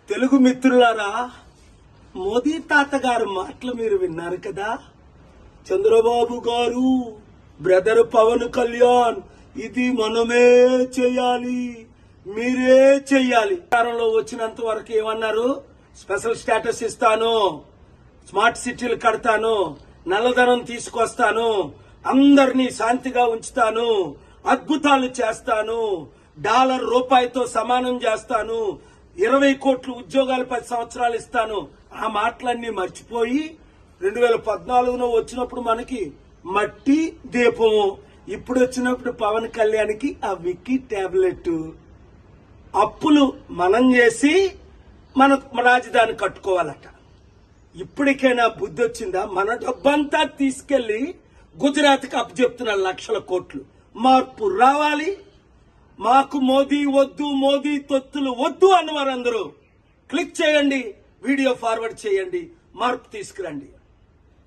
తెలుగు మిత్రులారా, మోదీ తాత గారు మాటలు మీరు విన్నారు కదా. చంద్రబాబు గారు, బ్రదర్ పవన్ కళ్యాణ్, ఇది మనమే చేయాలి, మీరే చెయ్యాలి. అధికారంలో వచ్చినంత వరకు ఏమన్నారు? స్పెషల్ స్టేటస్ ఇస్తాను, స్మార్ట్ సిటీలు కడతాను, నల్లధనం తీసుకొస్తాను, అందరినీ శాంతిగా ఉంచుతాను, అద్భుతాలు చేస్తాను, డాలర్ రూపాయితో సమానం చేస్తాను, 20 కోట్ల ఉద్యోగాలు 10 సంవత్సరాలు ఇస్తాను. ఆ మాటలన్నీ మర్చిపోయి 2014లో వచ్చినప్పుడు మనకి మట్టి దీపము, ఇప్పుడు వచ్చినప్పుడు పవన్ కళ్యాణ్కి ఆ విక్కీ టాబ్లెట్. అప్పులు మనం చేసి మన రాజధాని కట్టుకోవాలట. ఇప్పటికైనా బుద్ధి వచ్చిందా? మన డబ్బంతా తీసుకెళ్లి గుజరాత్కి అప్పచెప్తున్న లక్షల కోట్లు. మార్పు రావాలి. మాకు మోదీ వద్దు, మోదీ తొత్తులు వద్దు అన్నవారందరూ క్లిక్ చేయండి, వీడియో ఫార్వర్డ్ చేయండి, మార్పు తీసుకురండి.